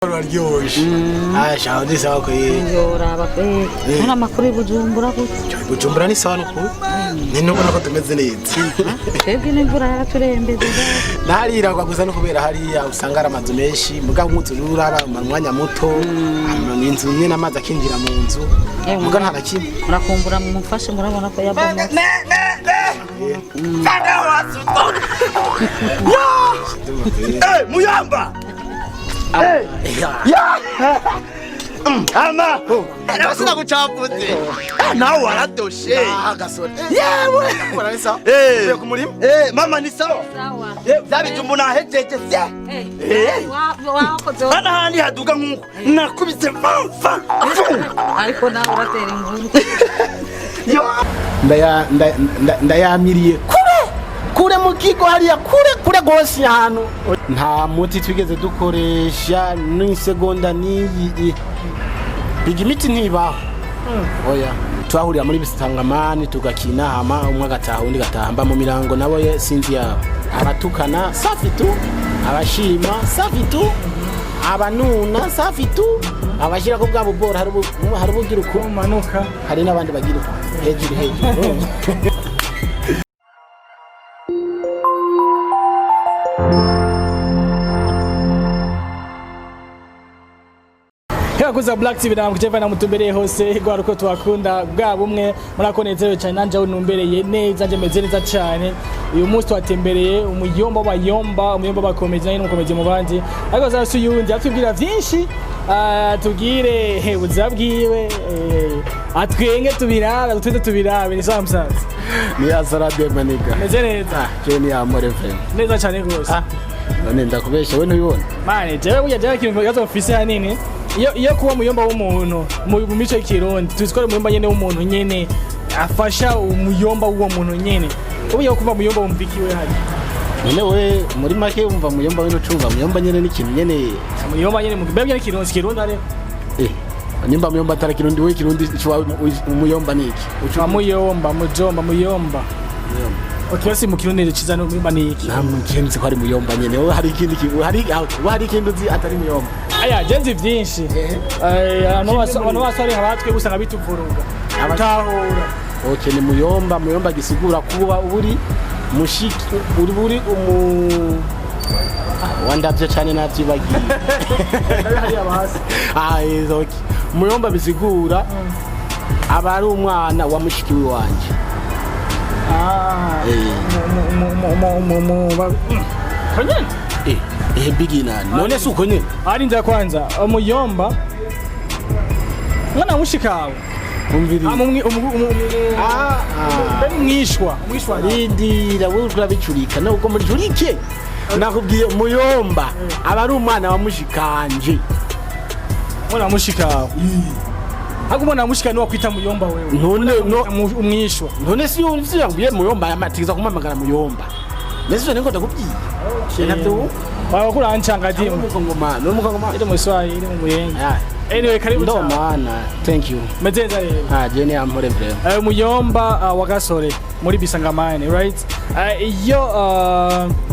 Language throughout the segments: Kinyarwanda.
Baryoshye asha ndi sawa ko yoraba pe nta makuru y'Ubujumbura gute Bujumbura ni sawa nuko ni nuko nako tumeze neza twebwe n'imvura yaraturembeze narira kwa gusa no kubera hariya usanga aramazu menshi mugabo muzurura aba mwanya muto n'inzu nyene amazi akinjira mu nzu muga nta nakimwe murakumbura mumufashe murabona ko yabomotse Sada wasuto Muyamba Ama Ndasina kuchapuze nawe waradoshe gasore yewe mbona nisa eh ku murimo mama ni sawa byabijumbu nahejeje ana hani haduka nkuko nakubise mfa ariko nawe uratera inkuru ndayamiriye kure mu kigo hariya kure gose hano nta muti twigeze dukoresha n'isegonda niyi igimiti ntibaho oya twahurira muri bisangamani tugakina hama umwe agataha undi gatahamba mu mirango nabo sinzi yabo abatukana safi tu abashima safi tu abanuna safi tu abashira ko bwabo bora hari ubugira uko manuka hari n'abandi bagira uko hejuru Kuza Black TV na mkuteva na mutumbereye hose gwa ruko twakunda bwa bumwe murakonezewe cyane nanje aho numbereye neza nje meze neza cyane uyu munsi twatembereye umuyomba bakomeza nyine mukomeze mu bandi ariko zasu yundi atubwira byinshi tubwire uzabwiwe atwenge tubiraba twite tubirabe ni sawa musaza ni azarade maniga meze neza je ni amore friend neza cyane rwose none ndakubesha we ntubibona mane jewe buya jewe kintu gato ofisi hanini iyo kuba muyomba w'umuntu mu mico y'ikirundi tuzikora muyomba nyene w'umuntu nyene afasha umuyomba w'uwo muntu nyene ubuye kuva muyomba wumvikiwe hari none we muri make umva muyomba we n'ucumva muyomba nyene n'ikintu nyene muyomba nyene mu bebye n'ikirundi ariko nimba muyomba atara kirundi we kirundi umuyomba niki uca muyomba Okiasi mu kirundi ciza no muyomba niki ntamukenzi ko ari muyomba nyene we hari ikindi hari ikindi uzi atari muyomba aya jenzi vyinshi abantu basore habatwe gusanga bituvuruga abahura ni muyomba gisigura kuba uri mushiki uri wandavye cyane navyibagiye hari abasi muyomba bisigura aba ari umwana wa mushiki wanje bigina none suko nyene ari nza kwanza umuyomba mwana mushikawe umviri mwishwa rindira we urabicurika no uko muri jurike nakubwiye muyomba aba ari umwana wa mushikanje mwana mushikawe Agumona mushika no kwita muyomba wewe. None umwishwa. None si yambwiye muyomba yamatiza kumamagara muyomba. Nese niko ndakubwiye. Nabyo baba kurancanga dimu. Mukongoma. Ide muswayi ide muyenge. Anyway karibu ndo mana. Thank you. Mezeza rero. Jene amore vrema. Muyomba wa gasore muri bisangamane, right? Iyo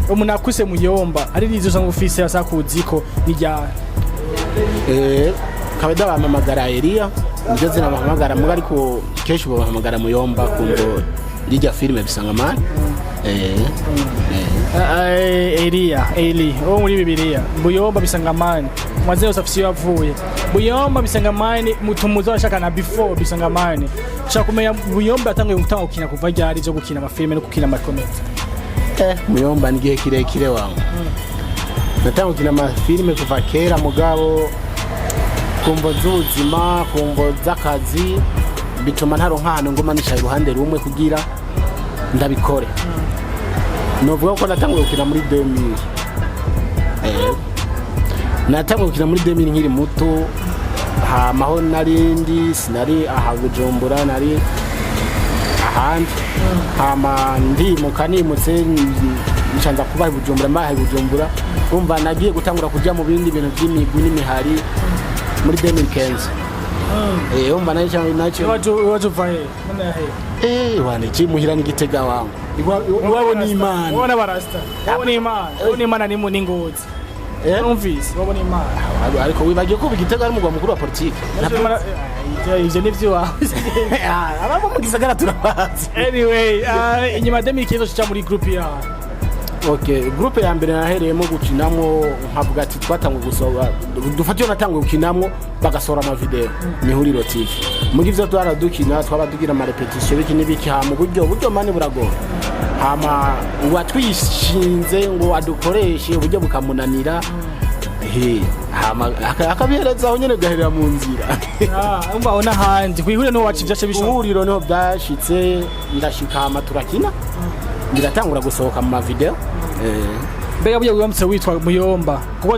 umunakuse muyomba ari rizo sanga ufise asakuziko nijya. Kabeda bamamagara Elia nje zina bamamagara muga ariko kesho bamamagara muyomba kumbo rijya filme bisangamane Eli muri bibiliya muyomba bisangamane mwaze usafisi yavuye muyomba bisangamane mutumuzo ashaka na before bisangamane chakumenya muyomba atangiye gutanga gukina kuva ryari zo gukina amafilme no gukina amakomedi muyomba ngiye kirekire wangu natanga gukina amafilme kuva kera mugabo kumvo z'ubuzima kumvo z'akazi bituma ntaronka hano ngoma nishaye iruhande rumwe kugira ndabikore novuga ko natangiye gukina muri 2000 natangiye gukina muri 2000 nkiri muto maho narindi sinari aha Bujumbura nari ahandi hama ndimuka nimutse nshanza kuba Bujumbura umva nagiye gutangura kujya mu bindi bintu by'imigwi n'imihari muri 2015 umva nacho watu vae mana he wane chimuhira ni Gitega wangu iwabo ni imana ubona barasta ubona imana ni mu ningozi numvise wabona imana ariko wibagiye ko Igitega ari umugwa mukuru wa politiki ivyo nivyo wawe abamo mu gisagara turabazi. anyway inyuma demi-kizo cha muri group ya Okay, groupe ya mbere nahereyemo gukinamo nkavuga ati twatanguye gusoba dufatiyo natanguye gukinamo bagasora ama video Mihuriro TV. Muri ivyo twaradukina twabadugira ama repetition biki nibiki ha mu buryo mani buragora. Hama watwishinze ngo adukoreshe uburyo bukamunanira. Hama akabihereza aho nyene gaherera mu nzira. Umva ona handi kwihuriro no wacu byashe bisho. Ihuriro no byashitse ndashika hama turakina. Biratangura gusohoka mu video. Mbega byo wamutse witwa Muyomba kuko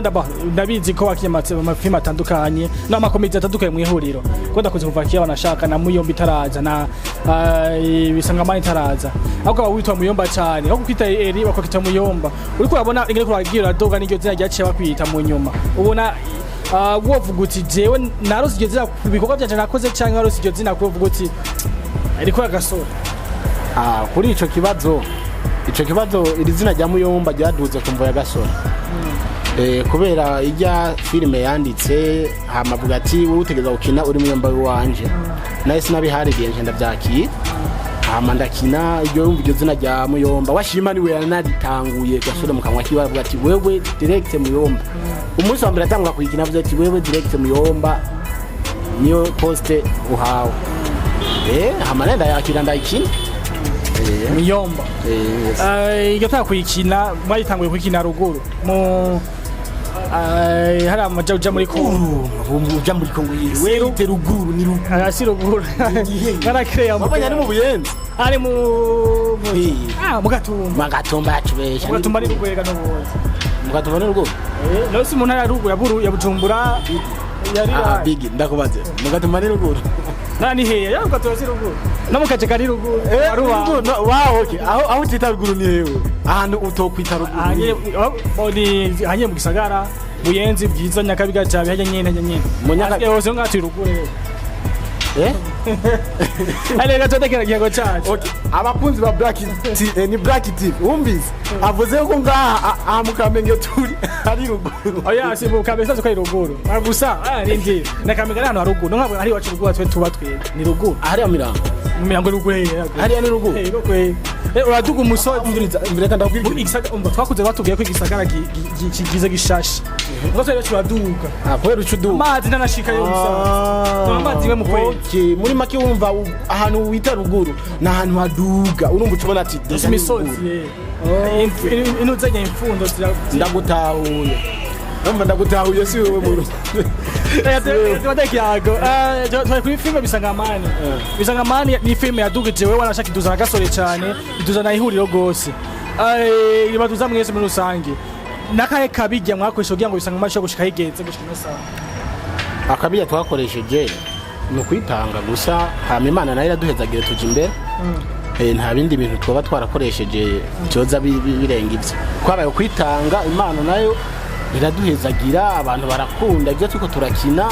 ndabizi ko wakinyamatse mu mafilm atandukanye n'amakomedi atandukanye mu ihuriro kuko ndakuze kuva kiya banashaka na Muyomba itaraza na Bisangamani itaraza ahubwo witwa Muyomba cyane aho kwita Eri bakokita Muyomba uriko urabona ingene ko wagira doga n'iryo zina ryaciye bakwita mu nyuma ubona wovuga uti jewe narose iryo zina bikorwa byanje nakoze cyangwa narose iryo zina kuvuga uti ariko agasora kuri ico kibazo iri zina rya Muyomba ryaduze kumva ya gasora kubera ijya filime yanditse hamavuga ati wowe utegeza gukina uri Muyomba wanje naye sinabihariye nje ndavyakiye hama ndakina iryo zina rya Muyomba washima niwe yanaritanguye gasore mu kanwa kiba avuga ati wewe direct Muyomba umunsi wa mbere atangura kuyikina avuga ati wewe direct Muyomba niyo poste uhawe hama nenda yakira ndayikina Muyomba igata kuyikina mwayitanguye kuyikina ruguru mu hari amajaja muri Kongo uja muri Kongo wewe te ruguru ni ruguru asi ruguru kana kreya mabanya ni mu Buyenzi ari mu Mugatumba yacubesha Mugatumba ni rugwega no boza Mugatumba ni ruguru no si umuntu ari ruguru ya Bujumbura yari big ndakubaze Mugatumba ni ruguru nani heya ya Mugatumba ruguru no mukaje kari ruguru wow okay aho tita ruguru ni hewe ahantu utokwita ruguru hanye mu gisagara Buyenzi byiza Nyakabiga cyabe hanye nyene munyaka yose ngati ruguru ale gatodekera gigo cyacu okay abakunzi ba Black ni Black TV umbize avuze ko ngaha amukamenge turi ari ruguru oya simbu kabesa zo kai ruguru gusa rindi nakamenge hano ruguru nkabwo ari wacu ruguru twe tuba twe ni ruguru hari mirango ruguru hari ni ruguru uraduga umusozi imbere kandi ndakwibwira twakuze batubwiye ko igisagara kigize gishashi ngo rero turaduga kubera ucuduga amazi nanashika yo musaza amazi we okay muri make wumva ahantu wita ruguru na ahantu haduga urumva ucubona ati imisozi inuzanye imfundo ndagutahuye ndagutahuye si wewe mu tubadekiyago twa kuri filme Bisangamani ni filme yadugije wewe wanashaka iduzana gasore cyane iduzana ihuriro gose ibaduza mwese muri rusange nakaye kabijya mwakoresha kugira ngo Bisangamani cyo gushika higenze gushika no sawa akabijya twakoresheje no kwitanga gusa hama Imana nayo iraduhezagire tuje imbere nta bindi bintu twaba twarakoresheje cyoza birenga ivyo kwabaye kwitanga Imana nayo iraduhezagira abantu barakunda ibyo tuko turakina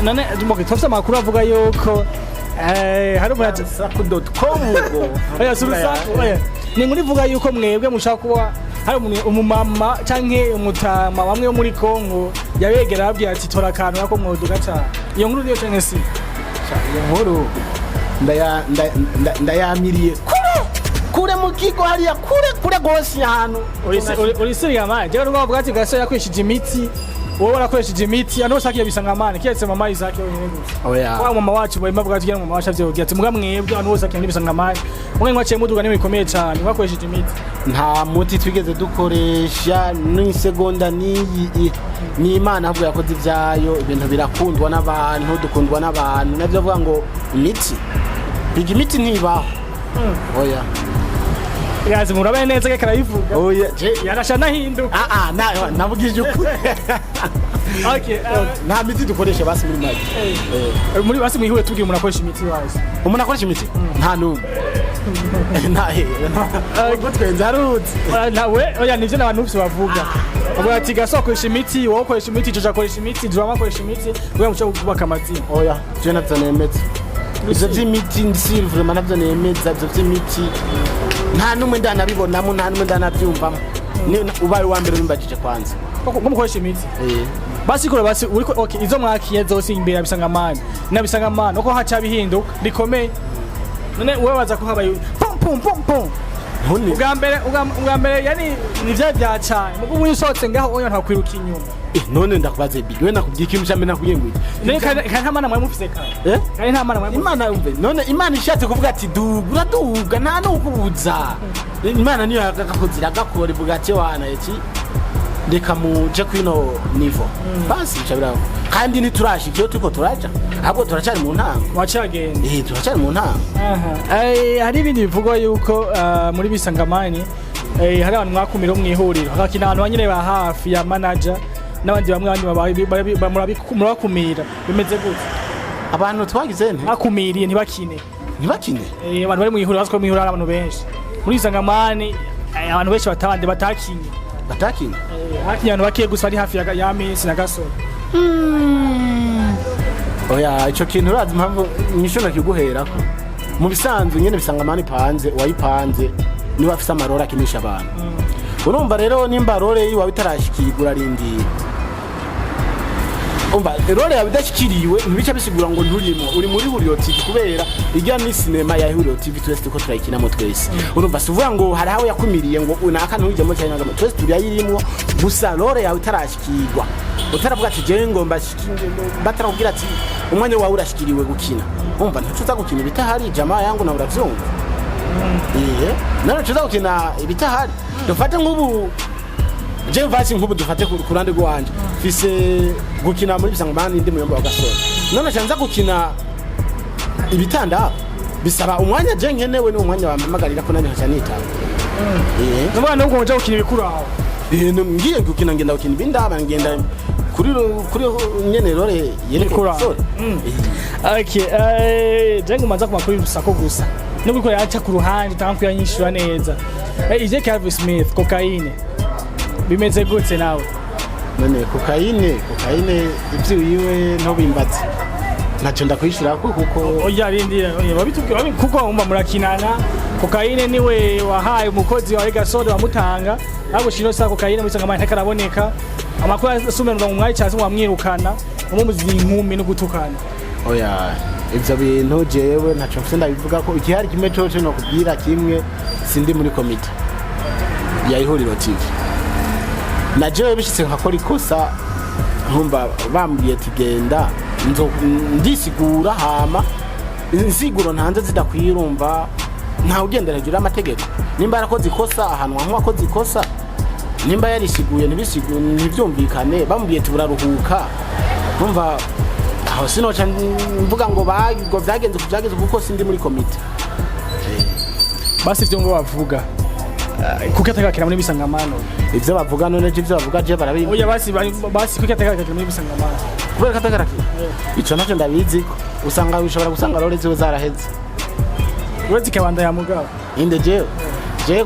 none tufite amakuru avuga yuko hari umusaku.com oya surusaku oya ni muri vuga yuko mwebwe mushaka kuba hari umumama canke umutama bamwe muri Kongo yabegera ababwira ati tora kantu yako mwoduga cyane iyo nkuru niyo cyane si iyo nkuru ndayamiriye kure mu kigo hariya kure gose hano uri siriya manje rero bavuga ati gaso yakwishije imiti wowe warakwishije imiti ano sakiye Bisangamani kiyetse mama Isaac wenyine gusa oya kwa mama wacu boye bavuga ati mama wacu avyo ati muga mwebwe ano sakiye muri Bisangamani mwe mwaciye muduga n'ibikomeye cyane mwakwishije imiti nta muti twigeze dukoresha n'isegonda ni Imana ahubwo yakoze ivyayo ibintu birakundwa n'abantu dukundwa n'abantu navyo avuga ngo imiti ntibaho oya yazi murabaye neza ke karayivuga oya yarasha nahinduka nabugije ukuri okay nta miti dukoresha basi muri magi muri basi mwihuye tubwiye umuntu akoresha imiti wazi umuntu akoresha imiti nta numwe gutwenze harutse nawe oya nivyo n'abantu bose bavuga avuga ati gaso akoresha imiti wowe ukoresha imiti joja akoresha imiti drama akoresha imiti wewe muco kubaka amazina oya je navyanemetse ivyo vy'imiti ndisivure manavyo nemeza ivyo vy'imiti nta numwe ndanabibonamo nta numwe ndanavyumvamo ubaye wa mbere bimbajije kwanza ngo mukoresha imitsi basi kora basi uriko okay izo mwakiye zose imbere bisangamana nabisangamana uko haca bihinduka bikomeye none wewe waza ko habaye pum pum pum ubwa mbere yani nivya byacanye mugo mwisotse ngaho oyo ntakwiruka inyuma none ndakubaze big we nakubwiye ikintu cyambe nakubwiye ngo none kandi nta mana mwe mufise kandi kandi nta mana mwe imana umve none imana ishatse kuvuga ati duga nta nukubuza imana niyo yagakozira gakora ivuga ati wana iki reka muje kwino nivo basi bicabiraho kandi ntiturashika turiko turaja ahubwo turacari mu ntango wacagende turacari mu ntango hari ibindi bivugwa yuko muri bisangamani hari abantu mwakumira mwihuriro hakina abantu banyine ba hafi ya manager n'abandi bamwe murabakumira bimeze gute abantu twagize nte akumiriye ntibakine abantu bari mwihuriro baziko mwihuriro abantu benshi muri bisangamani abantu benshi batakinye hakinya abantu bakiye gusa ari hafi ya Miss na Gasore oya ico kintu urazi impamvu nyishona kiguherako mu bisanzwe nyene bisangamani panze wayipanze ni bafise amarora akinisha abantu urumva rero nimba rore yiwa bitarashikirwa rindi umva rore yabidashikiriwe ntibica bisigura ngo nturimo uri muri Huriro TV kubera ijya ni cinema ya Huriro TV twese ko turayikina mu twese urumva suvuga ngo hari aho yakumiriye ngo unaka ntujyemo cyane ngo twese turayirimo gusa rore yawe itarashikirwa utaravuga ati je ngomba batarakubwira ati umwanya wawe urashikiriwe gukina umva ntuza gukina ibitahari jamaa yangu na uravyumva none tuza gukina ibitahari dufate nk'ubu je mvasi nk'ubu dufate ku rande rwanje fise gukina muri bisangamani ndi muyombo wa Gasore none chanza gukina ibitanda bisaba umwanya je nkenewe ni umwanya wamamagarira ko nanye haca nitanga n'umwana wo kuja gukina ibikuru aho ngiye gukina ngenda gukina ibindaba ngenda kuri nyene rore yerekura okay jengo manza kuma kuri rusako gusa nubwo ko yaca ku ruhande tanku yanyishura neza ije Calvin Smith cocaine bimeze gute nawe none cocaine ivyo yiwe no bimbatse naco ndakwishura kuko oya rindira babitubwira kuko umba murakinana cocaine niwe wahaye umukozi wa Gasore wamutanga nabo shino sa cocaine muri Sangamani ntakaraboneka amakuru asumerwa mu mwari cyase wamwirukana umumuzi inkumi no gutukana oya ivyo bintu jewe ntaco mfite ndabivuga ko ikihari kimwe coco no kubwira kimwe sindi muri komite ya Huriro TV na jewe bishitse nkakora ikosa nkumva bambwiye tigenda ndisigura hama insiguro ntanze zidakwirumva nta ugendera jura amategeko nimba yarakoze ikosa ahantu wakoze ikosa nimba yarisiguye ntibyumvikane bambwiye ati buraruhuka nkumva aho sinoca mvuga ngo byagenze kuko sindi muri komite basi ivyo ngo bavuga kuko atakakira muri bisangamano ivyo bavuga none ivyo bavuga je barabizi oya basi kuko atakakira muri bisangamano kubera katakaraki ico naco ndabizi usanga bishobora gusanga rore ziwe zaraheze uretse kabanda ya mugabo inde je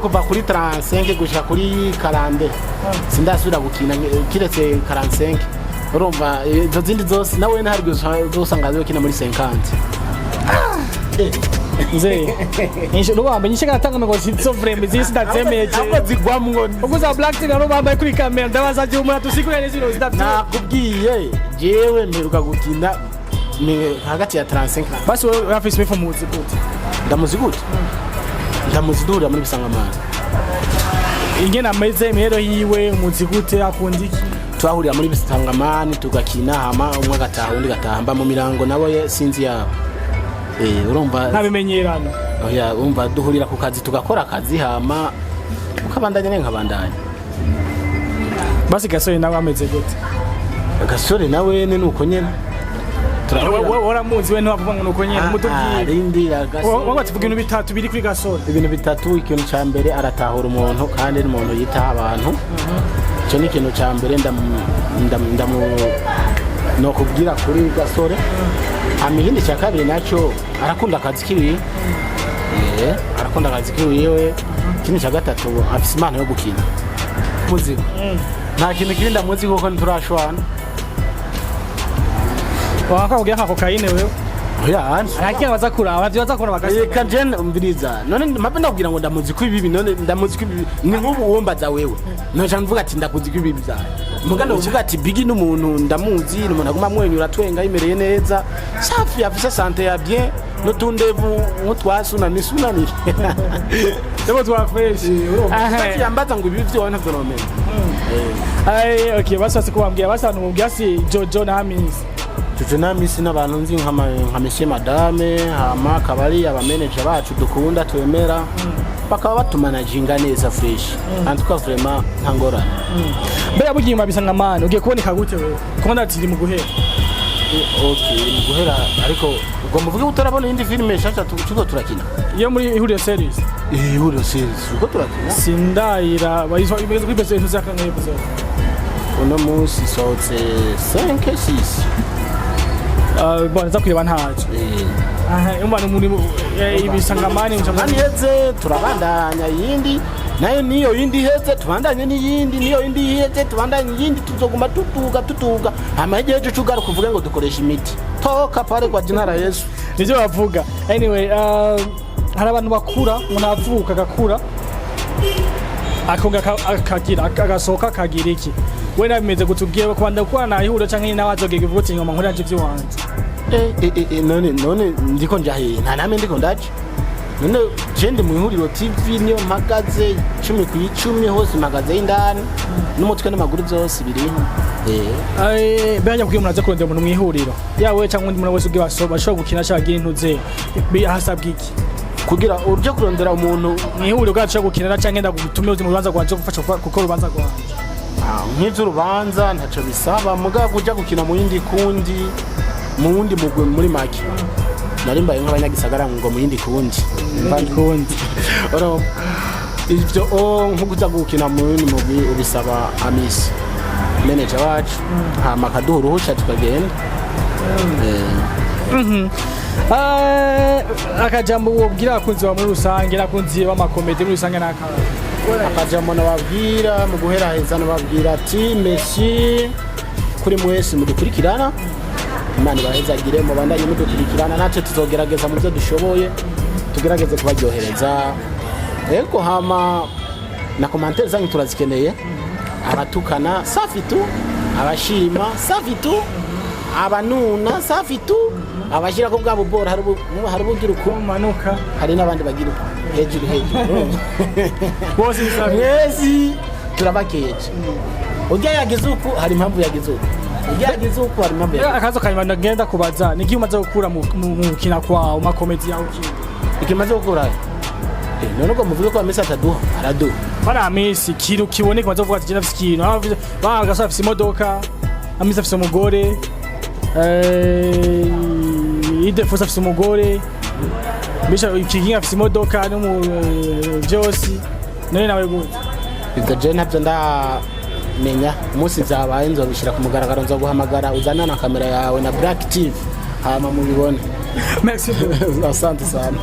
kuva kuri 35 gushika kuri 40 sindasubira gukina kiretse 45 urumva izo zindi zose nawe ntari gusanga zo kina muri 50 nze nisho rubamba nyishaka natanga ngo sitso frame zisi ndazemeje abo zigwamwo ukuza black thing rubamba kuri camera ndabaza je umura tusikurene zino zidapfa nakubwiye jewe mperuka gukina ni hagati ya 35 basi wewe afise Smith muzi gute ndamuzidura muri bisangamana ingena ameze mihero yiwe muzi gute akundiki twahurira muri bisangamani tugakina hama umwe gataha undi gataha mba mu mirango nabo sinzi yabo urumva nabimenyerana oya urumva duhurira ku kazi tugakora akazi hama ukabandanya nkabandanya basi Gasore nawe ameze gute Gasore nawe ni nuko nyene waramuzi we ntiwavuga ngo nuko nyene mutubwire rindira Gasore waba tuvuga ibintu bitatu biri kuri Gasore ibintu bitatu ikintu ca mbere aratahura umuntu kandi n'umuntu yitaha abantu cyo ni ikintu ca mbere no kubwira kuri Gasore amihindi cya kabiri nacyo arakunda akazi kibi arakunda akazi kibi yewe kindi cya gatatu afise impano yo gukina muzika nta kintu kindi ndamuzi kuko nturashwana wakabwiye nka cocaine wewe oya hanze arakiye baza kuraba bavyo baza kuraba bagashika reka jene umviriza none mpapenda kugira ngo ndamuzi ko ibibi none ndamuzi ko ibibi ni nk'ubu wombaza wewe noje mvuga ati ndakuzi ko ibibi byawe mugana uvuga ati bigi n'umuntu ndamuzi n'umuntu aguma amwenyura twenga yimereye neza safi afise sante ya bien n'utundevu nk'utwasuna nisunani Demo twafreshi ati yambaza ngo ibibi byo ntavyo nomenya okay basase kubambwira basanu mubwira si Jojo na Hamisi Jojo na Hamisi n'abantu nzi nka Monsieur Madame hama kabari aba manager bacu dukunda twemera bakaba batumanaginga neza fresh antuka vraiment ntangora mbere bugiye bisanga mani ugiye kuboneka gute wewe kubona ati mu guhera okay mu guhera ariko ubwo muvuge utarabona indi filime shasha tuko turakina iyo muri ihuriro series ihuriro series uko turakina sindayira bayizwa ibigeze kuri bese ntuzaka nk'episode uno munsi sohotse 5 6 bwana za kureba ntaje umwana muri ibisangamani njamani heze turabandanya yindi nayo niyo yindi heze tubandanye n'iyindi niyo yindi heze tubandanye yindi tuzoguma tutuga amahejeje cugaruka kuvuga ngo dukoresha imiti toka pare kwa jinara Yesu nivyo bavuga anyway hari abantu bakura umuntu avuka agakura akonga agasohoka akagira iki we nabimeze gutubwiye kubanda gukwana ihuriro canke n'abazogega ivuga inyuma nkuri anje vy'iwanze none ndiko njahe nta name ndiko ndaje none jende mu ihuriro TV niyo mpagaze 10 ku 10 hose mpagaze indani n'umutwe n'amaguru byose biri bajya kugira umuntu aze kurondera umuntu mu ihuriro yawe cyangwa undi muntu wese ubwe bashobora gukina cyangwa intuze hasabwa iki kugira uruje kurondera umuntu mu ihuriro bwacu cyo gukinira cyangwa nda gutumye uzi mu rubanza rwanje gufasha kuko rubanza rwanje nk'ivyo urubanza ntaco bisaba muga kuja gukina mu yindi kundi mu wundi mugwe muri maki narimbaye nk'abanyagisagara ngo mu yindi kundi oro ivyo nkukuza gukina mu yindi mugwi ubisaba Hamisi manager wacu hama kaduha uruhusha tukagenda akajambo wobwira akunzi wa muri rusange nakunzi b'amakomedi muri rusange akajambo nababwira mu guheraheza nababwira ati merci kuri mwese mudukurikirana Imana bahezagire mu bandanye mudukurikirana natwe tuzogerageza mu byo dushoboye tugerageze kubaryohereza eko hama na commentaire zanyu turazikeneye abatukana safi tu abashima safi tu abanuna safi tu abashira ko bwabo bora hari bugira uko manuka hari nabandi bagira uko hejuru bose mwezi turabakeje ujya yagize uko hari impamvu yagize uko yagize uko hari impamvu akazo kanyuma ndagenda kubaza niki umaze gukura mu kina kwa makomedi yawe ki ikimaze gukura none ko muvuga ko amesa ataduha araduha para amesi kiro kiboneka umaze kuvuga ati jina fiskino bagasa afise imodoka amisa afise umugore idefuza afise umugore bisha ikiginga afise imodoka no mu byose none nawe gute ibyo je ntabyo ndamenya umunsi zabaye nzobishira ku mugaragaro nzoguhamagara uzana na kamera yawe na Black TV hama mubibone merci asante sana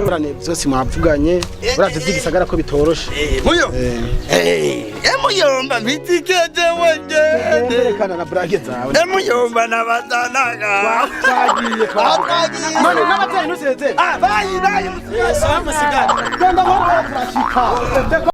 Brane byose mwavuganye uraje zigisagara ko bitoroshe muyo emuyomba mitikeje wenge erekana na brage zawe emuyomba nabazanaga twagiye none n'abatayi nuseze bayi sawa musigara genda mo turashika